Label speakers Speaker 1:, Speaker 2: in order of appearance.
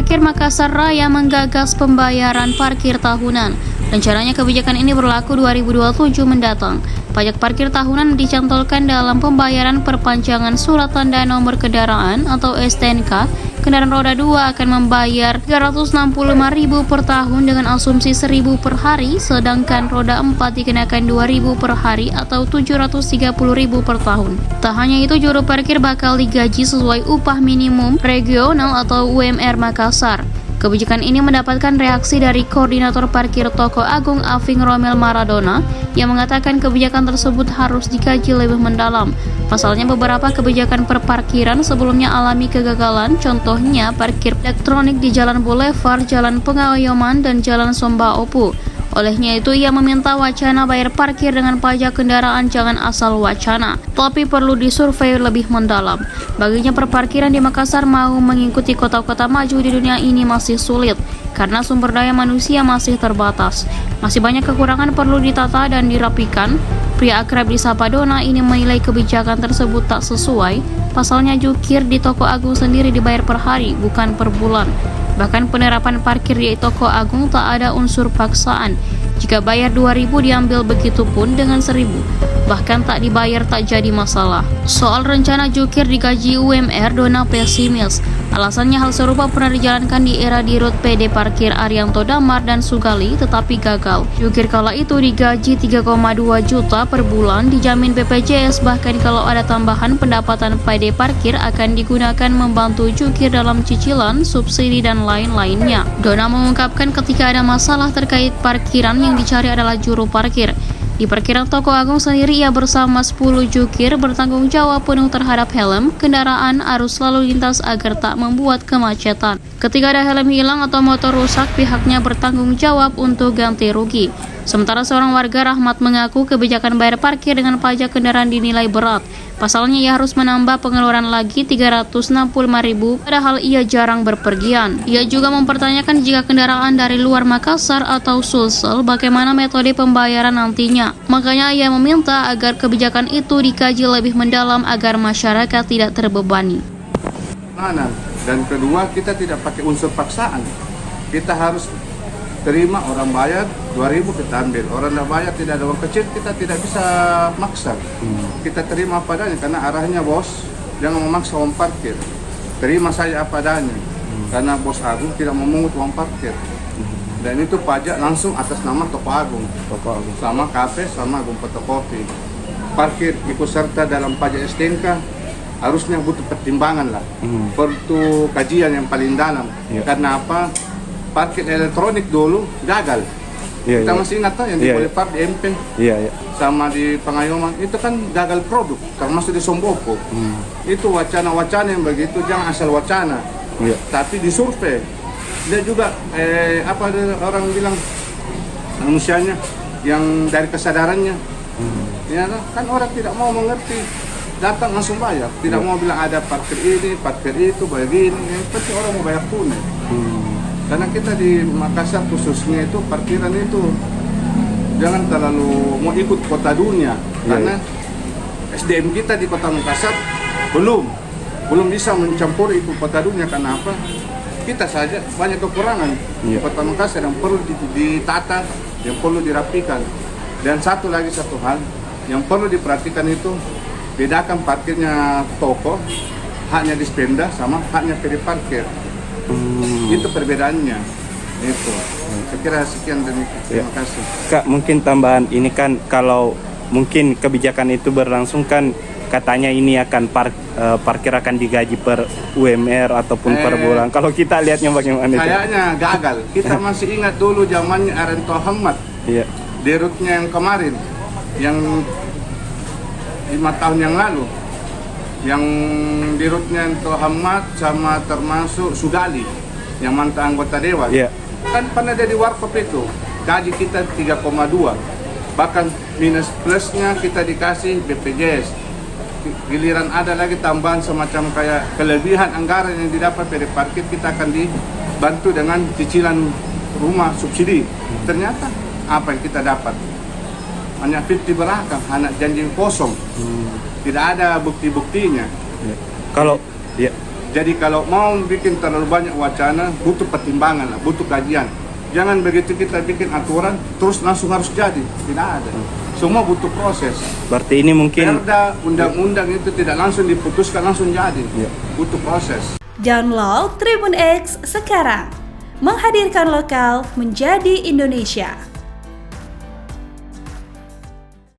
Speaker 1: Parkir Makassar Raya menggagas pembayaran parkir tahunan. Rencananya kebijakan ini berlaku 2027 mendatang. Pajak parkir tahunan dicantolkan dalam pembayaran perpanjangan surat tanda nomor kendaraan atau STNK. Kendaraan roda 2 akan membayar Rp365.000 per tahun dengan asumsi Rp1.000 per hari, sedangkan roda 4 dikenakan Rp2.000 per hari atau Rp730.000 per tahun. Tak hanya itu, juru parkir bakal digaji sesuai upah minimum regional atau UMR Makassar. Kebijakan ini mendapatkan reaksi dari Koordinator Parkir Toko Agung Afing Romel Maradona yang mengatakan kebijakan tersebut harus dikaji lebih mendalam. Pasalnya beberapa kebijakan perparkiran sebelumnya alami kegagalan, contohnya parkir elektronik di Jalan Boulevard, Jalan Pengayoman, dan Jalan Somba Opu. Olehnya itu, ia meminta wacana bayar parkir dengan pajak kendaraan jangan asal wacana, tapi perlu disurvei lebih mendalam. Baginya perparkiran di Makassar mau mengikuti kota-kota maju di dunia ini masih sulit, karena sumber daya manusia masih terbatas. Masih banyak kekurangan perlu ditata dan dirapikan. Pria akrab disapa Dona ini menilai kebijakan tersebut tak sesuai. Pasalnya jukir di Toko Agung sendiri dibayar per hari, bukan per bulan. Bahkan penerapan parkir di Toko Agung tak ada unsur paksaan. Jika bayar Rp2.000 diambil begitu pun dengan Rp1.000. Bahkan tak dibayar tak jadi masalah. Soal rencana jukir digaji UMR, Dona pesimis. Alasannya hal serupa pernah dijalankan di era Dirut PD Parkir Arianto Damar dan Sugali, tetapi gagal. Jukir kala itu digaji 3,2 juta per bulan, dijamin BPJS, bahkan kalau ada tambahan pendapatan PD Parkir akan digunakan membantu jukir dalam cicilan, subsidi, dan lain-lainnya. Dona mengungkapkan ketika ada masalah terkait parkiran yang dicari adalah juru parkir. Di parkiran Toko Agung sendiri, ia bersama 10 jukir bertanggung jawab penuh terhadap helm, kendaraan, arus lalu lintas agar tak membuat kemacetan. Ketika ada helm hilang atau motor rusak, pihaknya bertanggung jawab untuk ganti rugi. Sementara seorang warga Rahmat mengaku kebijakan bayar parkir dengan pajak kendaraan dinilai berat. Pasalnya ia harus menambah pengeluaran lagi Rp365.000 padahal ia jarang berpergian. Ia juga mempertanyakan jika kendaraan dari luar Makassar atau Sulsel bagaimana metode pembayaran nantinya. Makanya ia meminta agar kebijakan itu dikaji lebih mendalam agar masyarakat tidak terbebani.
Speaker 2: Dan kedua, kita tidak pakai unsur paksaan. Kita harus terima orang bayar Rp2.000 kita ambil, orang dah bayar tidak ada uang kecil, kita tidak bisa maksa. Kita terima apa adanya karena arahnya bos, jangan memaksa uang parkir. Terima saja apa adanya, karena bos Agung tidak memungut uang parkir. Dan itu pajak langsung atas nama Toko Agung, sama kafe, sama Agung Fotokopi. Parkir ikut serta dalam pajak STNK harusnya butuh pertimbangan lah, perlu kajian yang paling dalam. Karena apa? Parkir elektronik dulu gagal. Kita masih ingat yang di Boulevard, di MP, sama di Pengayoman, itu kan gagal produk, termasuk di Sombopo. Itu wacana-wacana yang begitu, jangan asal wacana, tapi disurvei. Dia juga apa orang bilang manusianya yang dari kesadarannya, ya kan orang tidak mau mengerti, datang langsung bayar, tidak mau bilang ada parkir ini, parkir itu, bayar ini, yang penting orang mau bayar tunai. Karena kita di Makassar khususnya itu parkiran itu jangan terlalu mau ikut kota dunia, karena SDM kita di kota Makassar belum bisa mencampuri ikut kota dunia. Karena apa? Kita saja banyak kekurangan di kota Makassar yang perlu ditata, yang perlu dirapikan. Dan satu hal yang perlu diperhatikan itu bedakan parkirnya toko, haknya Dispenda sama haknya PD Parkir. Itu perbedaannya. Itu. Saya kira sekian dan terima kasih.
Speaker 3: Kak, mungkin tambahan ini kan kalau mungkin kebijakan itu berlangsung kan katanya ini akan parkir akan digaji per UMR ataupun per bulan. Kalau kita lihatnya bagaimana?
Speaker 2: Kayaknya gagal. Kita masih ingat dulu zamannya Arianto Ahmad. Dirutnya yang kemarin, yang 5 tahun yang lalu, yang dirutnya Arianto Ahmad sama termasuk Sugali yang mantan anggota dewan. Kan pernah jadi warkop itu, gaji kita 3,2, bahkan minus plusnya kita dikasih BPJS. Giliran ada lagi tambahan semacam kayak kelebihan anggaran yang didapat dari parkir, kita akan dibantu dengan cicilan rumah subsidi. Ternyata apa yang kita dapat? Hanya 50 belakang, anak janji kosong. Tidak ada bukti-buktinya. Jadi kalau mau bikin terlalu banyak wacana, butuh pertimbangan lah, butuh kajian. Jangan begitu kita bikin aturan, terus langsung harus jadi. Tidak ada. Semua butuh proses.
Speaker 3: Berarti ini mungkin
Speaker 2: Perda, undang-undang itu tidak langsung diputuskan, langsung jadi. Butuh proses.
Speaker 4: Download Tribun X sekarang. Menghadirkan lokal menjadi Indonesia.